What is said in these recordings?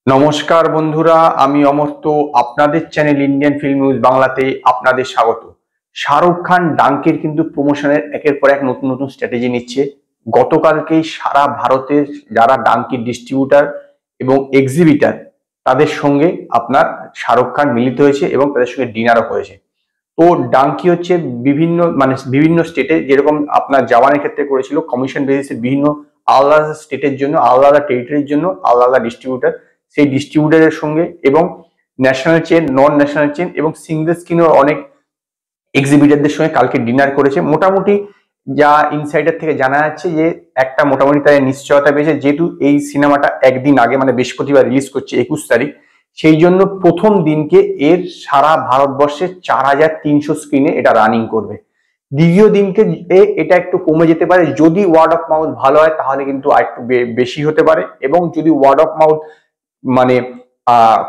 নমস্কার বন্ধুরা, আমি অমর্ত্য। আপনাদের চ্যানেল ইন্ডিয়ান ফিল্ম নিউজ বাংলাতে আপনাদের স্বাগত। শাহরুখ খান ডাঙ্কির কিন্তু প্রমোশনের একের পর এক নতুন নতুন স্ট্র্যাটেজি নিচ্ছে। গতকালকেই সারা ভারতের যারা ডাঙ্কির ডিস্ট্রিবিউটার এবং এক্সিবিটার তাদের সঙ্গে আপনার শাহরুখ খান মিলিত হয়েছে এবং তাদের সঙ্গে ডিনারও করেছে। তো ডাঙ্কি হচ্ছে বিভিন্ন স্টেটে, যেরকম আপনার জওয়ানের ক্ষেত্রে করেছিল কমিশন বেসিসে, বিভিন্ন আলাদা আলাদা স্টেটের জন্য, আলাদা আলাদা টেরিটরির জন্য আলাদা আলাদা ডিস্ট্রিবিউটার, সেই ডিস্ট্রিবিউটারের সঙ্গে এবং ন্যাশনাল চেন, নন ন্যাশনাল চেন এবং সিঙ্গেল স্ক্রিনের অনেক এক্সিবিটারদের সঙ্গে কালকে ডিনার করেছে। মোটামুটি যা ইনসাইডার থেকে জানা যাচ্ছে যে একটা মোটামুটি তাদের নিশ্চয়তা পেয়েছে, যেহেতু এই সিনেমাটা একদিন আগে মানে বৃহস্পতিবার রিলিজ করছে 21 তারিখ, সেই জন্য প্রথম দিনকে এর সারা ভারতবর্ষে 4300 স্ক্রিনে এটা রানিং করবে। দ্বিতীয় দিনকে এটা একটু কমে যেতে পারে, যদি ওয়ার্ড অফ মাউথ ভালো হয় তাহলে কিন্তু আরেকটু বেশি হতে পারে, এবং যদি ওয়ার্ড অফ মাউথ মানে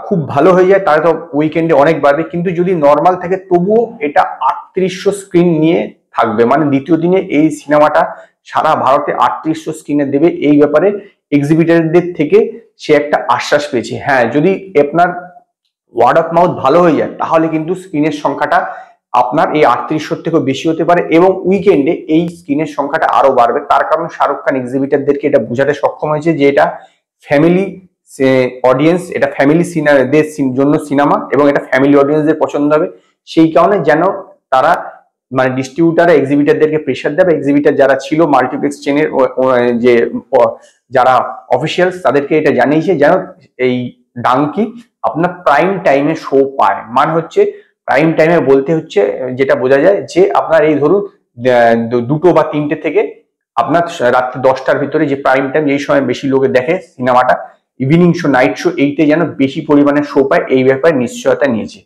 খুব ভালো হয়ে যায় তাহলে তো উইকেন্ডে অনেক বাড়বে। কিন্তু যদি নর্মাল থাকে তবুও এটা 3800 স্ক্রিন নিয়ে থাকবে, মানে দ্বিতীয় দিনে এই সিনেমাটা সারা ভারতে 3800 স্ক্রিনে দেবে। এই ব্যাপারে এক্সিবিটারদের থেকে সে একটা আশ্বাস পেয়েছে। হ্যাঁ, যদি আপনার ওয়ার্ড অফ মাউথ ভালো হয়ে যায় তাহলে কিন্তু স্ক্রিনের সংখ্যাটা আপনার এই 3800 থেকেও বেশি হতে পারে, এবং উইকেন্ডে এই স্ক্রিনের সংখ্যাটা আরো বাড়বে। তার কারণ শাহরুখ খান এক্সিবিটারদেরকে এটা বোঝাতে সক্ষম হয়েছে যে এটা ফ্যামিলি অডিয়েন্স, এটা ফ্যামিলি দের জন্য সিনেমা, এবং এটা ফ্যামিলি অডিয়েন্সদের পছন্দ হবে। সেই কারণে যেন তারা মানে ডিস্ট্রিবিউটার এক্সিবিটারদেরকে প্রেশার দেবে। এক্সিবিটার যারা ছিল মাল্টিপ্লেক্স চেনের যে যারা অফিসিয়ালস, তাদেরকে এটা জানিয়েছে যেন এই ডাঙ্কি আপনার প্রাইম টাইমে শো পায়। মানে হচ্ছে প্রাইম টাইমে বলতে হচ্ছে যেটা বোঝা যায় যে আপনার এই ধরুন 2টো বা 3টে থেকে আপনার রাত্রি 10টার ভিতরে, যে প্রাইম টাইম, এই সময় বেশি লোকে দেখে সিনেমাটা, ইভিনিং শো, নাইট শো, এইতে যেন বেশি পরিমাণে শো পায়, এই ব্যাপারে নিশ্চয়তা নিয়েছে।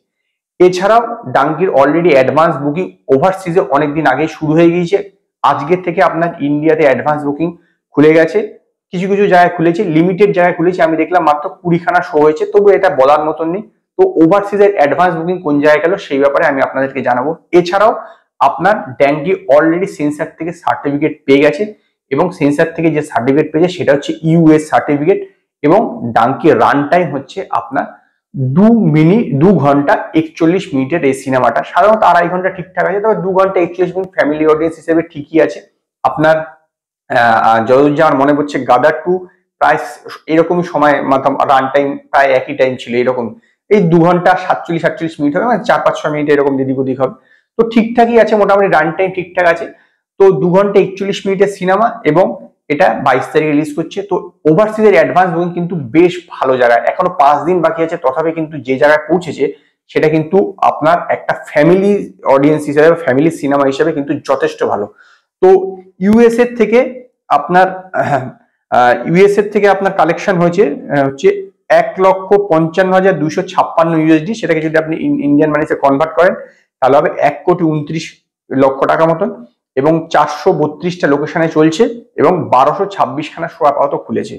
এছাড়াও ডাঙ্কির অলরেডি অ্যাডভান্স বুকিং ওভারসিজে অনেকদিন আগে শুরু হয়ে গিয়েছে। আজকে থেকে আপনার ইন্ডিয়াতে অ্যাডভান্স বুকিং খুলে গেছে, কিছু কিছু জায়গায় খুলেছে, লিমিটেড জায়গায় খুলেছে। আমি দেখলাম মাত্র 20খানা শো হয়েছে, তবু এটা বলার মতন নেই। তো ওভারসিজের অ্যাডভান্স বুকিং কোন জায়গায় গেল সেই ব্যাপারে আমি আপনাদেরকে জানাবো। এছাড়াও আপনার ডাঙ্কি অলরেডি সেন্সার থেকে সার্টিফিকেট পেয়ে গেছে, এবং সেন্সার থেকে যে সার্টিফিকেট পেয়েছে সেটা হচ্ছে ইউএস সার্টিফিকেট, এবং ডাঙ্কি রান টাইম হচ্ছে আপনার 2 ঘন্টা 41 মিনিটের। এই সিনেমাটা সাধারণত 2.5 ঘন্টা ঠিকঠাক আছে, তবে 2 ঘন্টা 41 মিনিট ফ্যামিলি অডিয়েন্স হিসেবে ঠিকই আছে। আপনার যতদূর যাওয়ার মনে পড়ছে গাদার 2 প্রায় এরকমই সময়, রান টাইম প্রায় একই টাইম ছিল এরকম, এই 2 ঘন্টা 47-48 মিনিট হবে, মানে 4-5-6 মিনিট এরকম এদিক ওদিক হবে। তো ঠিকঠাকই আছে, মোটামুটি রান টাইম ঠিকঠাক আছে। তো 2 ঘন্টা 41 মিনিটের সিনেমা, এবং এটা 22 তারিখে রিলিজ করছে। তো ওভারসিজের অ্যাডভান্স বুকিং কিন্তু বেশ ভালো জায়গায়, এখনো 5 দিন বাকি আছে, তথাপি কিন্তু যে জায়গায় পৌঁছেছে সেটা কিন্তু আপনার একটা ফ্যামিলি অডিয়েন্স হিসেবে, ফ্যামিলি সিনেমা হিসেবে কিন্তু যথেষ্ট ভালো। তো ইউএসএ থেকে আপনার কালেকশন হচ্ছে 1,55,256 ইউএসডি। সেটাকে যদি আপনি ইন্ডিয়ান মানিতে কনভার্ট করেন তাহলে হবে 1,29,00,000 টাকা মতন, এবং 432টা লোকেশনে চলছে, এবং 1226খানা শো আপাতত খুলেছে।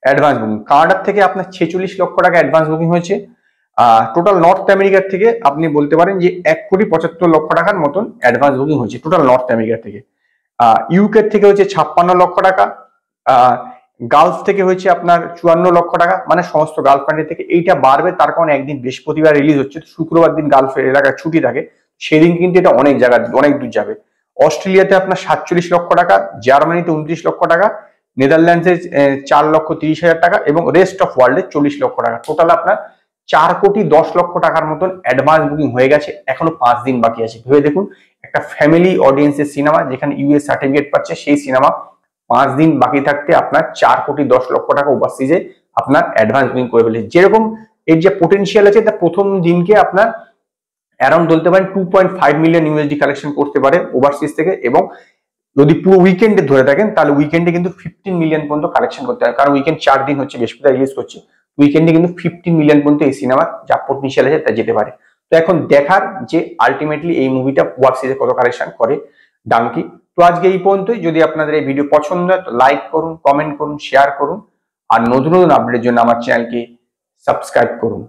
অ্যাডভান্স বুকিং কানাডার থেকে আপনার 46 লক্ষ টাকা অ্যাডভান্স বুকিং হয়েছে। টোটাল নর্থ আমেরিকার থেকে আপনি বলতে পারেন যে 1,75,00,000 টাকার মতন অ্যাডভান্স বুকিং হয়েছে টোটাল নর্থ আমেরিকা থেকে। ইউকে থেকে হচ্ছে 56 লক্ষ টাকা, গালফ থেকে হয়েছে আপনার 54 লক্ষ টাকা, মানে সমস্ত গালফ কান্ট্রি থেকে। এইটা বাড়বে তার কারণে একদিন বৃহস্পতিবার রিলিজ হচ্ছে, শুক্রবার দিন গালফের এলাকায় ছুটি থাকে, সেদিন কিন্তু এটা অনেক জায়গা অনেক দূর যাবে। অস্ট্রেলিয়াতে আপনার 47 লক্ষ টাকা, জার্মানিতে 29 লক্ষ টাকা, নেদারল্যান্ডসে 4,30,000 টাকা, এবং রেস্ট অফ ওয়ার্ল্ডে 40 লক্ষ টাকা। টোটাল আপনার 4,10,00,000 টাকার মতন অ্যাডভান্স বুকিং হয়ে গেছে, এখনো 5 দিন বাকি আছে। ভেবে দেখুন, একটা ফ্যামিলি অডিয়েন্সের সিনেমা যেখানে ইউএস সার্টিফিকেট পাচ্ছে, সেই সিনেমা 5 দিন বাকি থাকতে আপনার 4,10,00,000 টাকা ওভারসিজে আপনার অ্যাডভান্স বুকিং করে ফেলেছে। যেরকম এর যে পোটেনশিয়াল আছে, তা প্রথম দিনকে আপনার অ্যারাউন্ড বলতে পারেন 2.5 মিলিয়ন ইউএসডি কালেকশন করতে পারে ওভারসিজ থেকে, এবং যদি পুরো উইকেন্ডে ধরে থাকেন তাহলে উইকেন্ডে কিন্তু 15 মিলিয়ন পর্যন্ত কালেকশন করতে হয়, কারণ উইকেন্ড 4 দিন হচ্ছে, বৃহস্পতিবার রিলিজ করছে। উইকেন্ডে কিন্তু 15 মিলিয়ন পর্যন্ত এই সিনেমার যা পোটেনশিয়াল আছে তা যেতে পারে। তো এখন দেখার যে আলটিমেটলি এই মুভিটা ওভারসিজে কত কালেকশন করে ডাঙ্কি। তো আজকে এই পর্যন্তই। যদি আপনাদের এই ভিডিও পছন্দ হয় তো লাইক করুন, কমেন্ট করুন, শেয়ার করুন, আর নতুন নতুন আপডেটের জন্য আমার চ্যানেলকে সাবস্ক্রাইব করুন।